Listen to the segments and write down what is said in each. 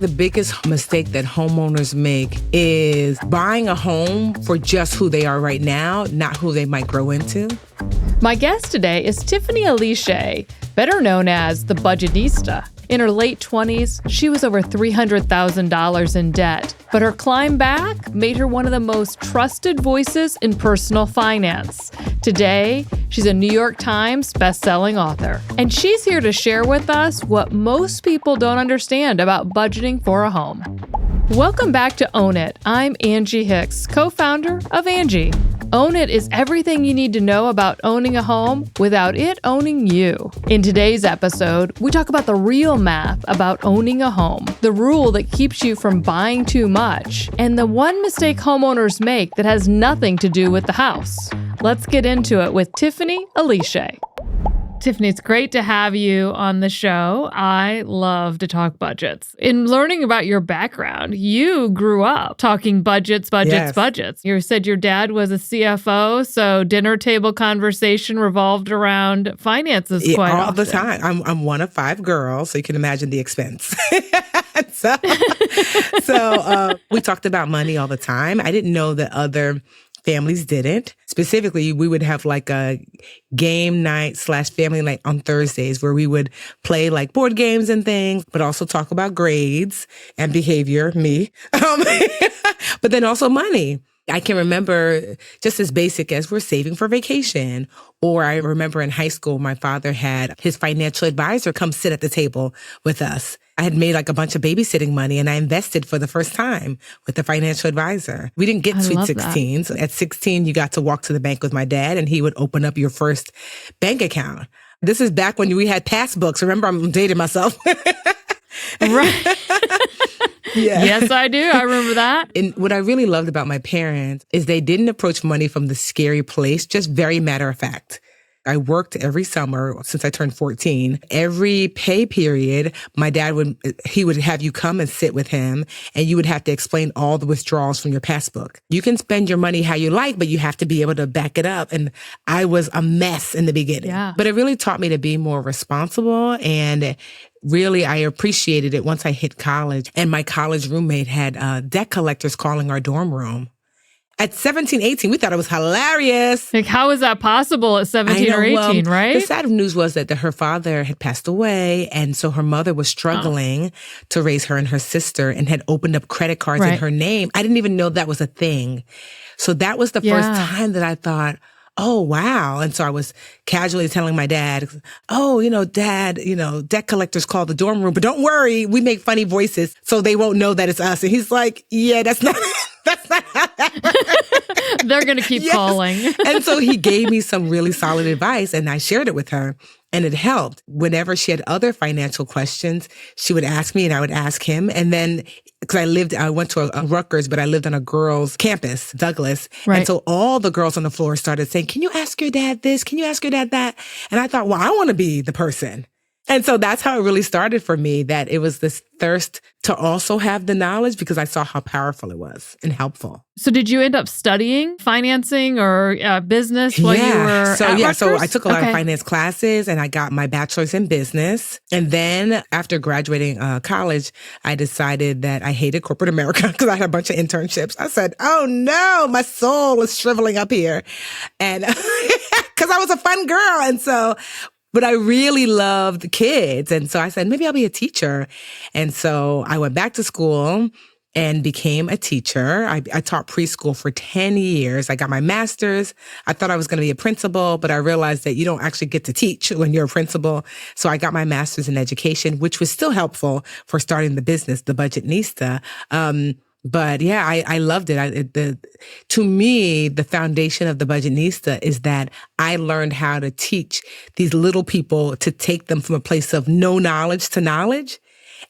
The biggest mistake that homeowners make is buying a home for just who they are right now, not who they might grow into. My guest today is Tiffany Aliche, better known as the Budgetnista. In her late 20s, she was over $300,000 in debt, but her climb back made her one of the most trusted voices in personal finance. Today, she's a New York Times bestselling author, and she's here to share with us what most people don't understand about budgeting for a home. Welcome back to Own It. I'm Angie Hicks, co-founder of Angi. Own It is everything you need to know about owning a home without it owning you. In today's episode, we talk about the real math about owning a home, the rule that keeps you from buying too much, and the one mistake homeowners make that has nothing to do with the house. Let's get into it with Tiffany Aliche. Tiffany, it's great to have you on the show. I love to talk budgets. In learning about your background, you grew up talking budgets. Yes. You said your dad was a CFO, so dinner table conversation revolved around finances quite all often. the time. I'm one of 5 girls, so you can imagine the expense. so we talked about money all the time. I didn't know that other families didn't. Specifically, we would have like a game night / family night on Thursdays where we would play like board games and things, but also talk about grades and behavior, me. But then also money. I can remember just as basic as we're saving for vacation. Or I remember in high school, my father had his financial advisor come sit at the table with us. I had made like a bunch of babysitting money and I invested for the first time with the financial advisor. We didn't get Sweet 16. So at 16, you got to walk to the bank with my dad and he would open up your first bank account. This is back when we had passbooks. Remember, I'm dating myself. Right. Yeah. Yes, I do. I remember that. And what I really loved about my parents is they didn't approach money from the scary place, just very matter of fact. I worked every summer since I turned 14. Every pay period, my dad would have you come and sit with him and you would have to explain all the withdrawals from your passbook. You can spend your money how you like, but you have to be able to back it up. And I was a mess in the beginning. Yeah. But it really taught me to be more responsible, and really, I appreciated it once I hit college. And my college roommate had debt collectors calling our dorm room. At 17, 18, we thought it was hilarious. Like, how is that possible at 17 or 18, right? The sad news was that her father had passed away, and so her mother was struggling to raise her and her sister and had opened up credit cards in her name. I didn't even know that was a thing. So that was the first time that I thought, oh, wow. And so I was casually telling my dad, Dad, debt collectors call the dorm room, but don't worry, we make funny voices so they won't know that it's us. And he's like, yeah, that's not how that works. They're going to keep calling. And so he gave me some really solid advice and I shared it with her. And it helped. Whenever she had other financial questions, she would ask me and I would ask him. And then, because I went to a Rutgers, but I lived on a girls' campus, Douglas. Right. And so all the girls on the floor started saying, can you ask your dad this? Can you ask your dad that? And I thought, well, I want to be the person. And so that's how it really started for me, that it was this thirst to also have the knowledge because I saw how powerful it was and helpful. So did you end up studying financing or business while you were at Rutgers? So I took a lot of finance classes and I got my bachelor's in business. And then after graduating college, I decided that I hated corporate America because I had a bunch of internships. I said, oh no, my soul is shriveling up here. And because I was a fun girl. But I really loved kids. And so I said, maybe I'll be a teacher. And so I went back to school and became a teacher. I taught preschool for 10 years. I got my master's. I thought I was going to be a principal, but I realized that you don't actually get to teach when you're a principal. So I got my master's in education, which was still helpful for starting the business, the Budgetnista. But yeah, I loved it. To me, the foundation of the Budgetnista is that I learned how to teach these little people to take them from a place of no knowledge to knowledge.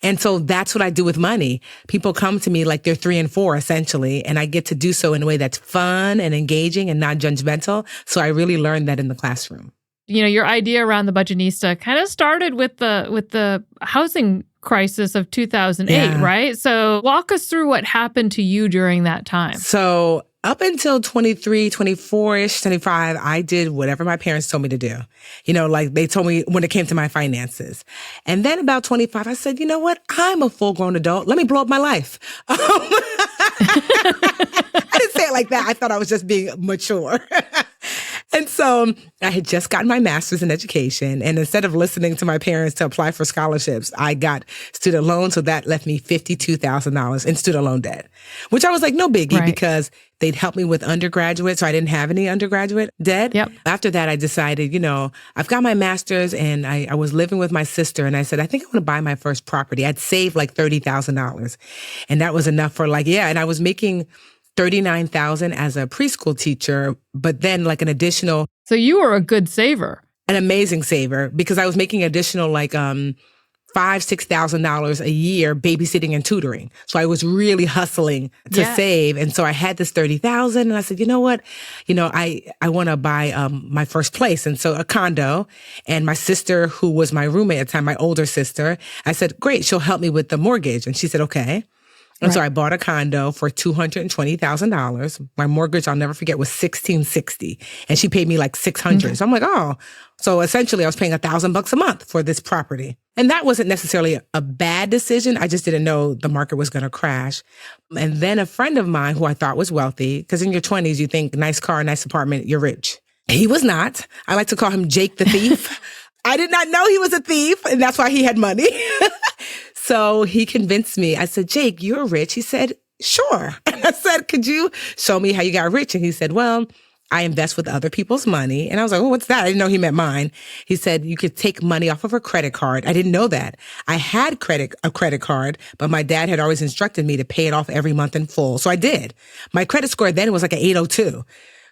And so that's what I do with money. People come to me like they're 3 and 4, essentially, and I get to do so in a way that's fun and engaging and not judgmental. So I really learned that in the classroom. Your idea around the Budgetnista kind of started with the housing crisis of 2008, right? So walk us through what happened to you during that time. So Up until 23, 24-ish, 25, I did whatever my parents told me to do. Like they told me when it came to my finances. And then about 25, I said, you know what? I'm a full-grown adult. Let me blow up my life. I didn't say it like that. I thought I was just being mature. And so I had just gotten my master's in education. And instead of listening to my parents to apply for scholarships, I got student loans. So that left me $52,000 in student loan debt, which I was like, no biggie, because they'd help me with undergraduate. So I didn't have any undergraduate debt. Yep. After that, I decided, I've got my master's and I was living with my sister. And I said, I think I want to buy my first property. I'd saved like $30,000. And that was enough for and I was making $39,000 as a preschool teacher, but then like an additional. So you were a good saver. An amazing saver, because I was making additional $5,000-$6,000 a year babysitting and tutoring. So I was really hustling to save. And so I had this $30,000 and I said, you know what? I want to buy my first place. And so a condo, and my sister, who was my roommate at the time, my older sister, I said, great, she'll help me with the mortgage. And she said, okay. And so I bought a condo for $220,000. My mortgage, I'll never forget, was $1,660, and she paid me like $600. So I'm like, oh, so essentially I was paying $1,000 a month for this property. And that wasn't necessarily a bad decision. I just didn't know the market was going to crash. And then a friend of mine who I thought was wealthy, because in your 20s, you think nice car, nice apartment, you're rich. He was not. I like to call him Jake the Thief. I did not know he was a thief, and that's why he had money. So he convinced me. I said, Jake, you're rich. He said, sure. And I said, could you show me how you got rich? And he said, well, I invest with other people's money. And I was like, oh, what's that? I didn't know he meant mine. He said, you could take money off of a credit card. I didn't know that. I had a credit card, but my dad had always instructed me to pay it off every month in full. So I did. My credit score then was like an 802.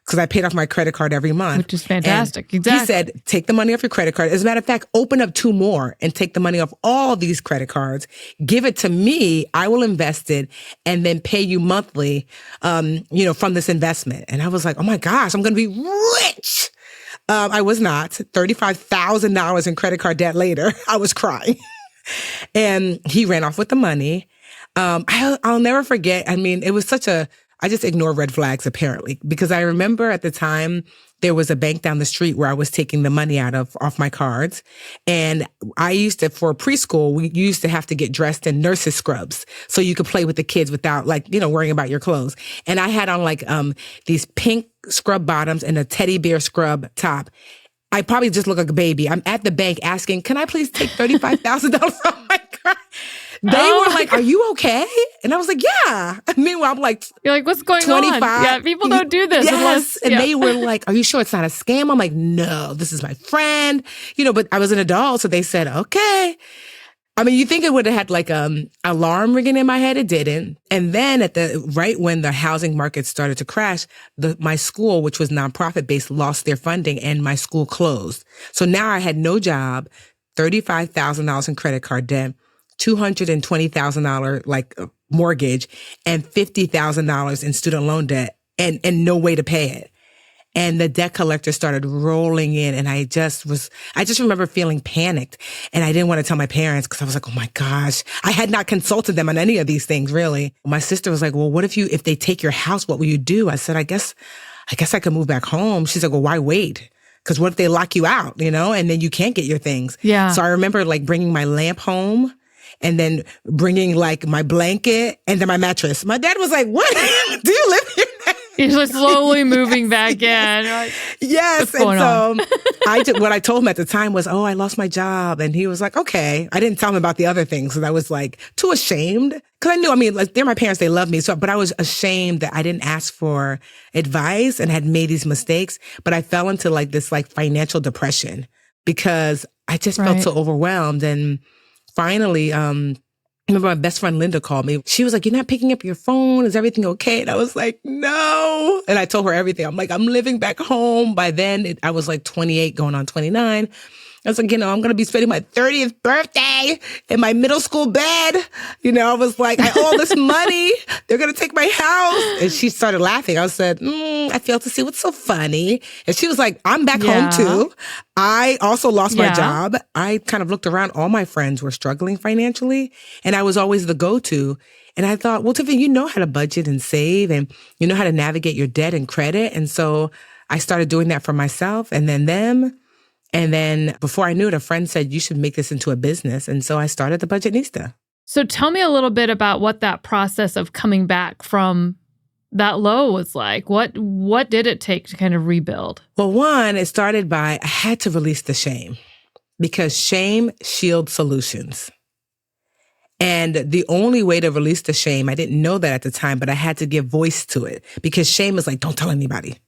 Because I paid off my credit card every month. Which is fantastic. And exactly. He said, take the money off your credit card. As a matter of fact, open up 2 more and take the money off all these credit cards. Give it to me. I will invest it and then pay you monthly, from this investment. And I was like, oh my gosh, I'm going to be rich. I was not. $35,000 in credit card debt later. I was crying. And he ran off with the money. I'll never forget. I mean, it was I just ignore red flags, apparently, because I remember at the time there was a bank down the street where I was taking the money off my cards. And I used to, for preschool, we used to have to get dressed in nurses scrubs so you could play with the kids without worrying about your clothes. And I had on these pink scrub bottoms and a teddy bear scrub top. I probably just look like a baby. I'm at the bank asking, can I please take $35,000 from my card? They were like, are you okay? And I was like, yeah. And meanwhile, I'm like, you're like, what's going 25. on? Yeah, people don't do this. Yes. And they were like, are you sure it's not a scam? I'm like, no, this is my friend. But I was an adult. So they said, okay. I mean, you think it would have had like alarm ringing in my head. It didn't. And then right when the housing market started to crash, my school, which was nonprofit based, lost their funding and my school closed. So now I had no job, $35,000 in credit card debt, $220,000 mortgage, and $50,000 in student loan debt, and no way to pay it. And the debt collector started rolling in, and I just remember feeling panicked, and I didn't want to tell my parents because I was like, oh my gosh, I had not consulted them on any of these things, really. My sister was like, well, what if they take your house, what will you do? I said, I guess I could move back home. She's like, well, why wait? Because what if they lock you out, and then you can't get your things? Yeah. So I remember bringing my lamp home, and then bringing my blanket and then my mattress. My dad was like, what? Do you live here? He's just slowly moving back in. Like, yes. And so what I told him at the time was, oh, I lost my job. And he was like, okay. I didn't tell him about the other things. So I was too ashamed. Cause I knew, they're my parents, they love me. So, but I was ashamed that I didn't ask for advice and had made these mistakes. But I fell into this financial depression because I just felt so overwhelmed. And finally, I remember my best friend Linda called me. She was like, you're not picking up your phone. Is everything okay? And I was like, no. And I told her everything. I'm like, I'm living back home. By then, I was 28 going on 29. I was like, I'm going to be spending my 30th birthday in my middle school bed. I was like, I owe all this money. They're going to take my house. And she started laughing. I said, I failed to see what's so funny. And she was like, I'm back home too. I also lost my job. I kind of looked around. All my friends were struggling financially, and I was always the go-to. And I thought, well, Tiffany, you know how to budget and save, and you know how to navigate your debt and credit. And so I started doing that for myself and then them. And then before I knew it, a friend said, you should make this into a business. And so I started the Budgetnista. So tell me a little bit about what that process of coming back from that low was like. What did it take to kind of rebuild? Well, one, it started by I had to release the shame, because shame shields solutions. And the only way to release the shame, I didn't know that at the time, but I had to give voice to it, because shame is like, don't tell anybody.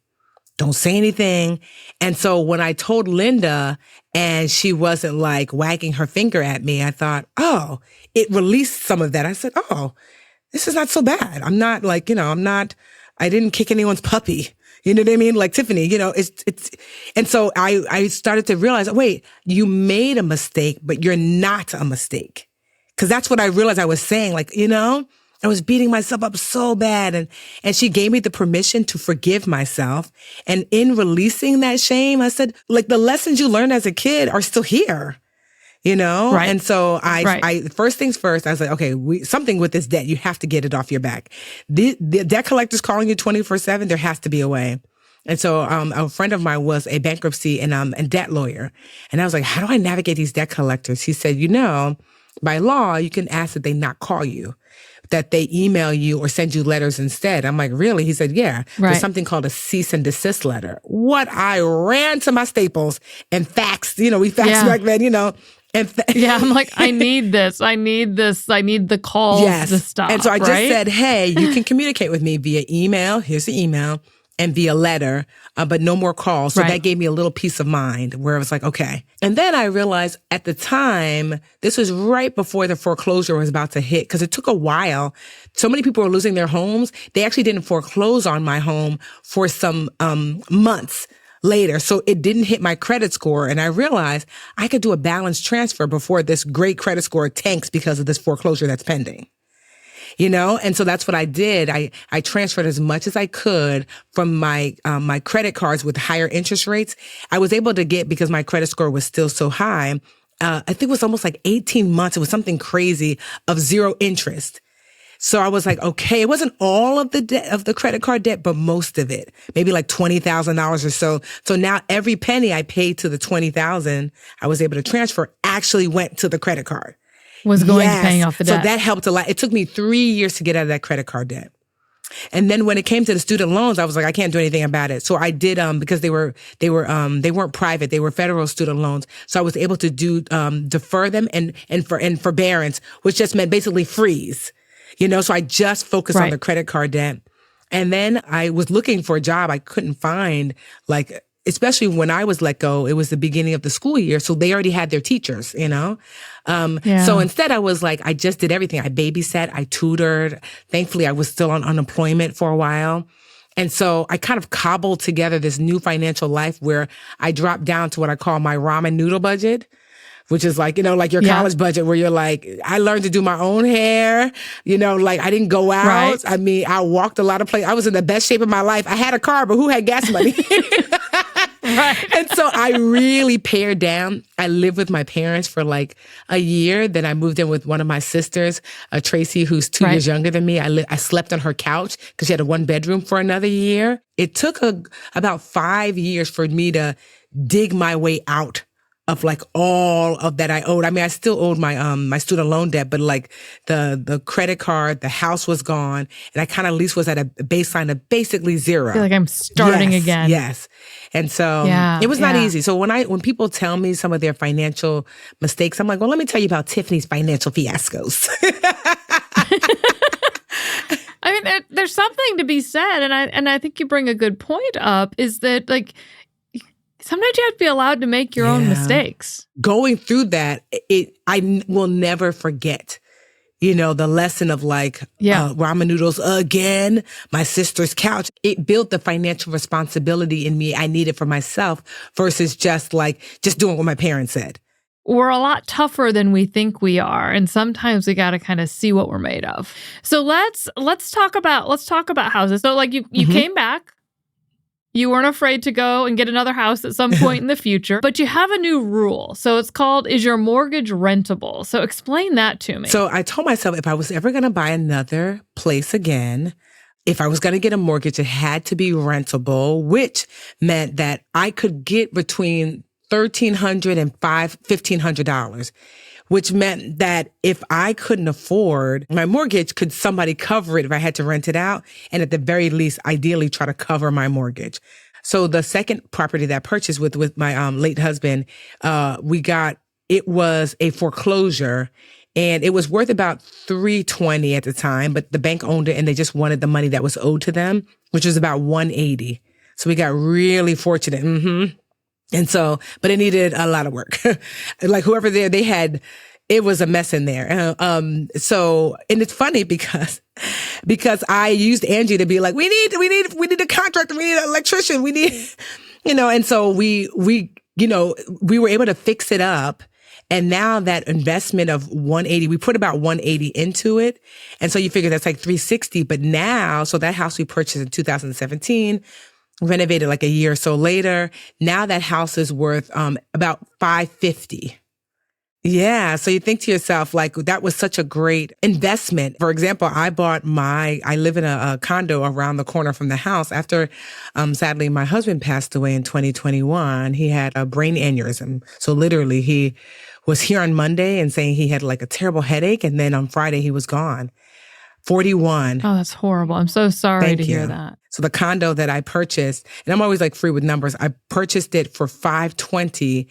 Don't say anything. And so when I told Linda and she wasn't like wagging her finger at me, I thought, oh, it released some of that. I said, oh, this is not so bad. I'm not like, I didn't kick anyone's puppy. You know what I mean? Like Tiffany, it's, and so I started to realize, wait, you made a mistake, but you're not a mistake. Cause that's what I realized I was saying. Like, I was beating myself up so bad. And she gave me the permission to forgive myself. And in releasing that shame, I said, like, the lessons you learned as a kid are still here, Right. And so I first things first, I was like, okay, something with this debt, you have to get it off your back. The debt collector's calling you 24/7. There has to be a way. And so, a friend of mine was a bankruptcy and debt lawyer. And I was like, how do I navigate these debt collectors? He said, by law, you can ask that they not call you, that they email you or send you letters instead. I'm like, really? He said, yeah. Right. There's something called a cease and desist letter. What? I ran to my Staples and faxed, we faxed back then, I'm like, I need this. I need the calls to stop. And so I just said, hey, you can communicate with me via email. Here's the email. And via letter, but no more calls. So that gave me a little peace of mind where I was like, okay. And then I realized at the time, this was right before the foreclosure was about to hit, because it took a while. So many people were losing their homes. They actually didn't foreclose on my home for some months later. So it didn't hit my credit score. And I realized I could do a balance transfer before this great credit score tanks because of this foreclosure that's pending. And so that's what I did. I transferred as much as I could from my credit cards with higher interest rates. I was able to get, because my credit score was still so high, I think it was almost like 18 months. It was something crazy of zero interest. So I was like, okay, it wasn't all of the debt of the credit card debt, but most of it, maybe like $20,000 or so. So now every penny I paid to the $20,000 I was able to transfer actually went to the credit card. Was going to paying off the debt. So that helped a lot. It took me 3 years to get out of that credit card debt. And then when it came to the student loans, I was like, I can't do anything about it. So I did, because they weren't private. They were federal student loans. So I was able to defer them and forbearance, which just meant basically freeze, so I just focused on the credit card debt. And then I was looking for a job. I couldn't find, especially when I was let go, it was the beginning of the school year. So they already had their teachers, So instead I was like, I just did everything. I babysat, I tutored. Thankfully, I was still on unemployment for a while. And so I kind of cobbled together this new financial life where I dropped down to what I call my ramen noodle budget, which is like, like your college budget, where you're like, I learned to do my own hair, I didn't go out. Right. I mean, I walked a lot of places. I was in the best shape of my life. I had a car, but who had gas money? Right. And so I really pared down. I lived with my parents for like a year. Then I moved in with one of my sisters, Tracy, who's 2 years younger than me. I slept on her couch because she had a 1-bedroom for another year. It took about 5 years for me to dig my way out of like all of that I owed. I mean, I still owed my student loan debt, but like the credit card, the house was gone, and I kind of at least was at a baseline of basically zero. I feel like I'm starting again. Yes. And so it was not easy. So when people tell me some of their financial mistakes, I'm like, well, let me tell you about Tiffany's financial fiascos. I mean, there's something to be said, and I think you bring a good point up, is that like, sometimes you have to be allowed to make your own mistakes. Going through that, I will never forget the lesson of like, ramen noodles again, my sister's couch. It built the financial responsibility in me I needed for myself versus just doing what my parents said. We're a lot tougher than we think we are, and sometimes we got to kind of see what we're made of. So let's talk about houses. So like you came back. You weren't afraid to go and get another house at some point in the future, but you have a new rule. So it's called, is your mortgage rentable? So explain that to me. So I told myself if I was ever going to buy another place again, if I was going to get a mortgage, it had to be rentable, which meant that I could get between $1,300 and $1,500, which meant that if I couldn't afford my mortgage, could somebody cover it if I had to rent it out? And at the very least, ideally try to cover my mortgage. So the second property that I purchased with my late husband, it was a foreclosure, and it was worth about $320 at the time, but the bank owned it and they just wanted the money that was owed to them, which was about $180. So we got really fortunate. And so, but it needed a lot of work. Like whoever there, it was a mess in there. And it's funny because I used Angie to be like, we need a contractor, we need an electrician, we need, and so we were able to fix it up. And now that investment of $180, we put about $180 into it. And so you figure that's like $360. But now, so that house we purchased in 2017, renovated like a year or so later. Now that house is worth about $550. Yeah. So you think to yourself, like, that was such a great investment. For example, I live in a condo around the corner from the house after, sadly, my husband passed away in 2021. He had a brain aneurysm. So literally he was here on Monday and saying he had like a terrible headache. And then on Friday he was gone. 41. Oh, that's horrible. I'm so sorry to hear that. So the condo that I purchased, and I'm always like free with numbers, I purchased it for $520.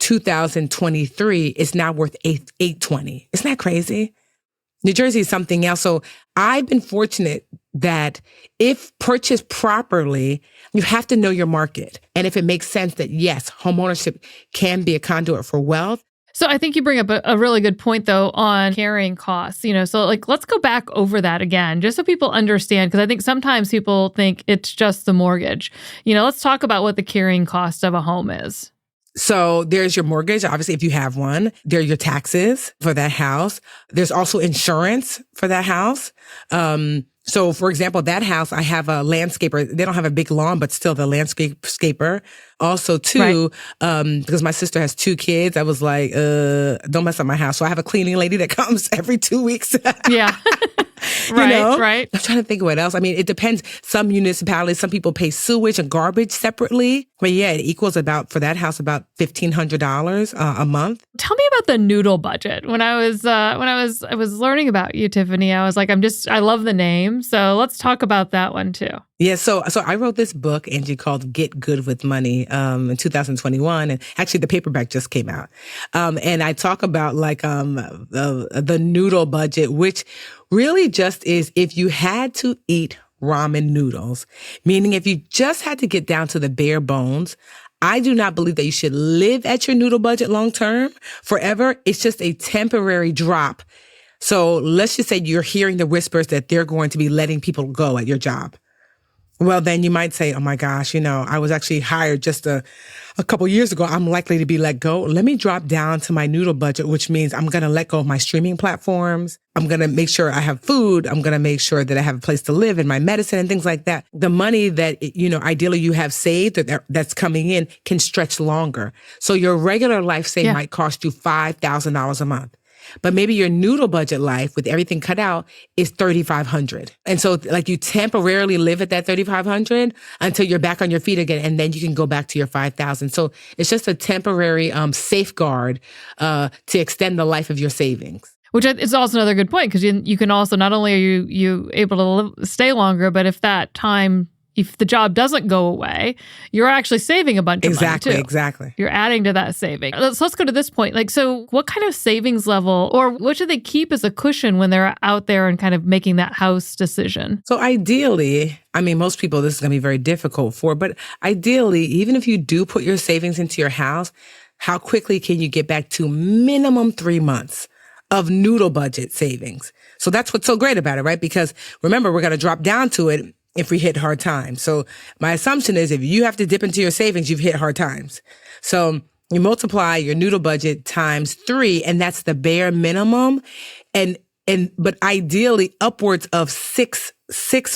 2023 is now worth $820. Isn't that crazy? New Jersey is something else. So I've been fortunate that if purchased properly, you have to know your market. And if it makes sense that yes, homeownership can be a conduit for wealth. So I think you bring up a really good point, though, on carrying costs. So like, let's go back over that again, just so people understand, because I think sometimes people think it's just the mortgage. Let's talk about what the carrying cost of a home is. So there's your mortgage, obviously, if you have one. There are your taxes for that house. There's also insurance for that house. So for example, that house, I have a landscaper. They don't have a big lawn, but still the landscaper. Also too, because my sister has 2 kids, I was like, don't mess up my house. So I have a cleaning lady that comes every 2 weeks. Yeah. Right. I'm trying to think of what else. I mean, it depends. Some municipalities, some people pay sewage and garbage separately. But yeah, it equals for that house about $1,500 a month. Tell me about the Noodle budget. When I was learning about you, Tiffany, I was like, I love the name. So let's talk about that one too. Yeah, so I wrote this book, Angie, called Get Good with Money in 2021. And actually the paperback just came out. And I talk about the Noodle budget, which really just is if you had to eat ramen noodles, meaning if you just had to get down to the bare bones, I do not believe that you should live at your noodle budget long term forever. It's just a temporary drop. So let's just say you're hearing the whispers that they're going to be letting people go at your job. Well, then you might say, oh my gosh, I was actually hired just a couple years ago. I'm likely to be let go. Let me drop down to my Noodle budget, which means I'm going to let go of my streaming platforms. I'm going to make sure I have food. I'm going to make sure that I have a place to live and my medicine and things like that. The money that, ideally you have saved that's coming in can stretch longer. So your regular life, say, might cost you $5,000 a month. But maybe your Noodle budget life with everything cut out is $3,500. And so like you temporarily live at that $3,500 until you're back on your feet again. And then you can go back to your $5,000. So it's just a temporary safeguard to extend the life of your savings. Which is also another good point, because you can also, not only are you able to stay longer, but if the job doesn't go away, you're actually saving a bunch of money too. Exactly. You're adding to that saving. Let's go to this point. So what kind of savings level, or what should they keep as a cushion when they're out there and kind of making that house decision? So ideally, most people, this is going to be very difficult for, but ideally, even if you do put your savings into your house, how quickly can you get back to minimum 3 months of Noodle budget savings. So that's what's so great about it, right? Because remember, we're going to drop down to it if we hit hard times. So my assumption is if you have to dip into your savings, you've hit hard times. So you multiply your Noodle budget times 3, and that's the bare minimum. But ideally upwards of six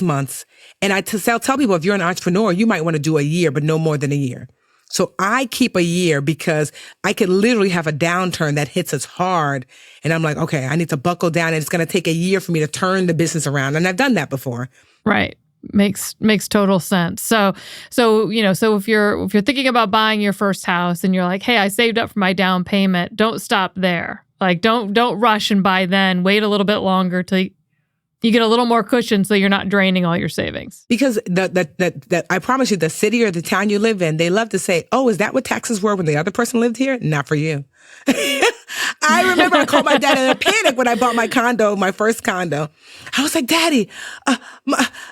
months. And I tell people, if you're an entrepreneur, you might want to do a year, but no more than a year. So I keep a year because I could literally have a downturn that hits us hard. And I'm like, okay, I need to buckle down, and it's going to take a year for me to turn the business around. And I've done that before. Right. Makes total sense. So if you're thinking about buying your first house and you're like, hey, I saved up for my down payment, don't stop there. Like, don't rush and buy then. Wait a little bit longer till you get a little more cushion so you're not draining all your savings. Because I promise you, the city or the town you live in, they love to say, oh, is that what taxes were when the other person lived here? Not for you. I remember I called my dad in a panic when I bought my first condo. I was like, Daddy,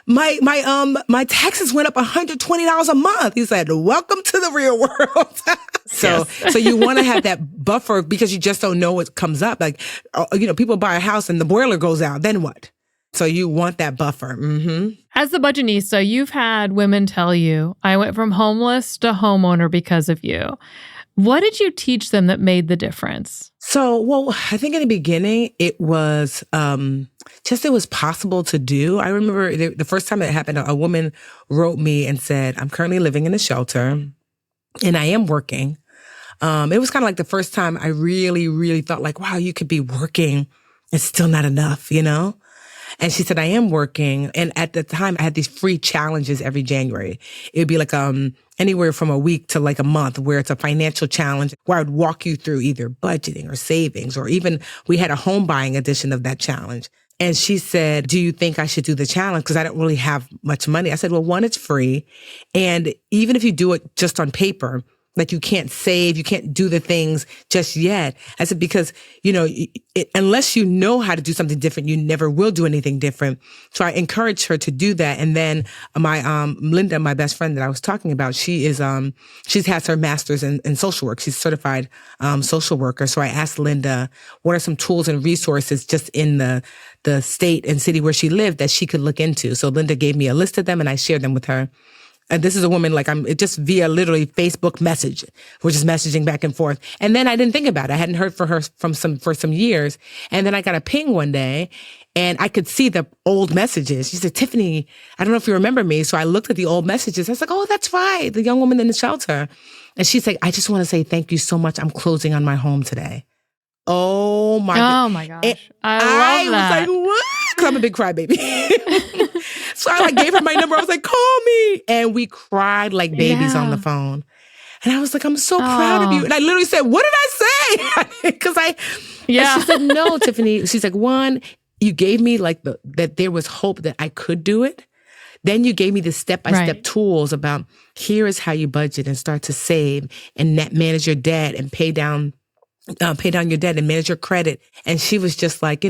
my taxes went up $120 a month. He said, welcome to the real world. So you want to have that buffer because you just don't know what comes up. Like, people buy a house and the boiler goes out. Then what? So you want that buffer. Mm-hmm. As the Budgetnista, you've had women tell you, I went from homeless to homeowner because of you. What did you teach them that made the difference? So, I think in the beginning, it was it was possible to do. I remember the first time it happened, a woman wrote me and said, I'm currently living in a shelter and I am working. It was kind of like the first time I really, really thought like, wow, you could be working. It's still not enough, And she said, I am working. And at the time, I had these free challenges every January. It would be like anywhere from a week to like a month where it's a financial challenge where I would walk you through either budgeting or savings, or even we had a home buying edition of that challenge. And she said, do you think I should do the challenge? Because I don't really have much money. I said, well, one, it's free. And even if you do it just on paper, like you can't save, you can't do the things just yet. I said, because, unless you know how to do something different, you never will do anything different. So I encouraged her to do that. And then my, Linda, my best friend that I was talking about, she has her master's in social work. She's a certified, social worker. So I asked Linda, what are some tools and resources just in the state and city where she lived that she could look into? So Linda gave me a list of them and I shared them with her. And this is a woman, just via literally Facebook message. We're just messaging back and forth. And then I didn't think about it. I hadn't heard from her for some years. And then I got a ping one day and I could see the old messages. She said, Tiffany, I don't know if you remember me. So I looked at the old messages. I was like, oh, that's right. The young woman in the shelter. And she's like, I just want to say thank you so much. I'm closing on my home today. Oh my gosh. And I love that. I was like, what? Because I'm a big crybaby. So I gave her my number. I was like, call me. And we cried like babies on the phone. And I was like, I'm so proud of you. And I literally said, what did I say? Because and she said, no, Tiffany. She's like, one, you gave me that there was hope that I could do it. Then you gave me the step-by-step tools about here is how you budget and start to save and manage your debt and pay down your debt and manage your credit. And she was just like,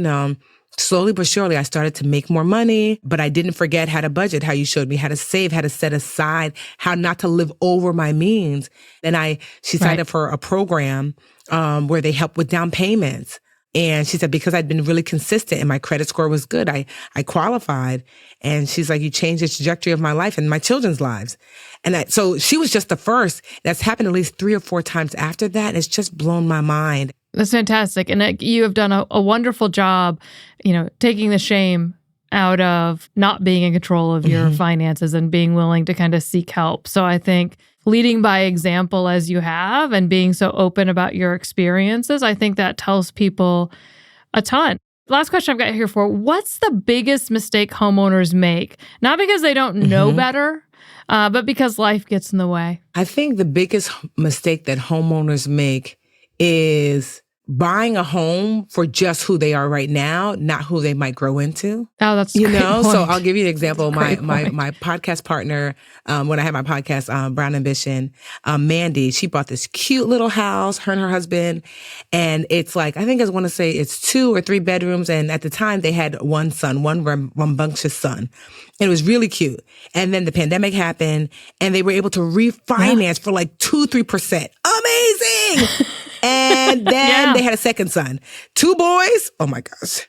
slowly but surely, I started to make more money, but I didn't forget how to budget, how you showed me how to save, how to set aside, how not to live over my means. And she signed up for a program where they help with down payments. And she said, because I'd been really consistent and my credit score was good, I qualified. And she's like, you changed the trajectory of my life and my children's lives. And so she was just the first. That's happened at least 3 or 4 times after that. And it's just blown my mind. That's fantastic. And you have done a wonderful job, taking the shame out of not being in control of your finances and being willing to kind of seek help. So I think leading by example as you have and being so open about your experiences, I think that tells people a ton. Last question I've got here for, what's the biggest mistake homeowners make? Not because they don't know better, but because life gets in the way. I think the biggest mistake that homeowners make is buying a home for just who they are right now, not who they might grow into. Oh, that's a great point. So I'll give you an example. My podcast partner, when I had my podcast, Brown Ambition, Mandy, she bought this cute little house, her and her husband. And it's like, I think I want to say it's 2 or 3 bedrooms. And at the time they had one rambunctious son. And it was really cute. And then the pandemic happened and they were able to refinance for like 2-3%. Amazing. And then they had a second son. 2 boys. Oh my gosh.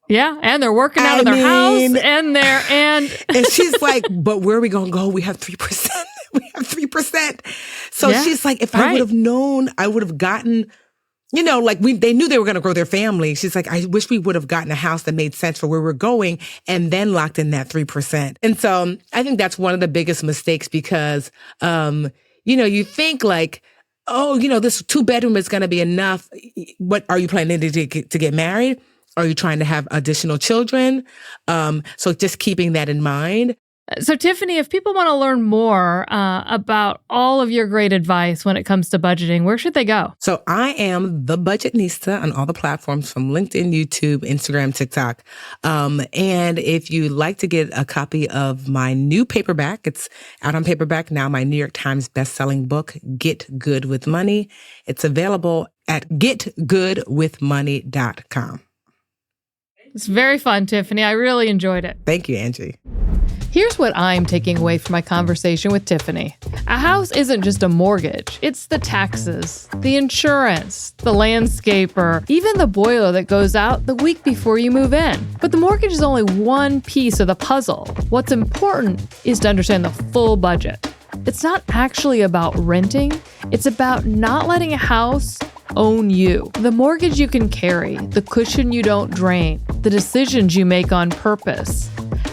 Yeah, and they're working out of their house, and she's like, but where are we going to go? We have 3%. We have 3%. So she's like, if I would have known, I would have gotten, they knew they were going to grow their family. She's like, I wish we would have gotten a house that made sense for where we're going and then locked in that 3%. And so I think that's one of the biggest mistakes because, you think like, this 2-bedroom is going to be enough. What are you planning to get married? Are you trying to have additional children? So just keeping that in mind. So Tiffany, if people want to learn more about all of your great advice when it comes to budgeting, where should they go? So I am the Budgetnista on all the platforms from LinkedIn, YouTube, Instagram, TikTok. And if you'd like to get a copy of my new paperback, it's out on paperback now, my New York Times bestselling book, Get Good with Money. It's available at getgoodwithmoney.com. It's very fun, Tiffany. I really enjoyed it. Thank you, Angie. Here's what I'm taking away from my conversation with Tiffany. A house isn't just a mortgage. It's the taxes, the insurance, the landscaper, even the boiler that goes out the week before you move in. But the mortgage is only one piece of the puzzle. What's important is to understand the full budget. It's not actually about renting. It's about not letting a house own you. The mortgage you can carry, the cushion you don't drain, the decisions you make on purpose.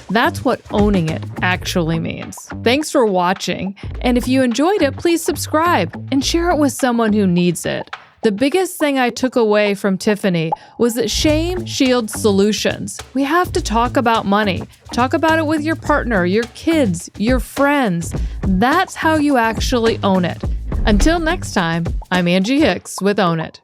That's what owning it actually means. Thanks for watching. And if you enjoyed it, please subscribe and share it with someone who needs it. The biggest thing I took away from Tiffany was that shame shields solutions. We have to talk about money. Talk about it with your partner, your kids, your friends. That's how you actually own it. Until next time, I'm Angie Hicks with Own It.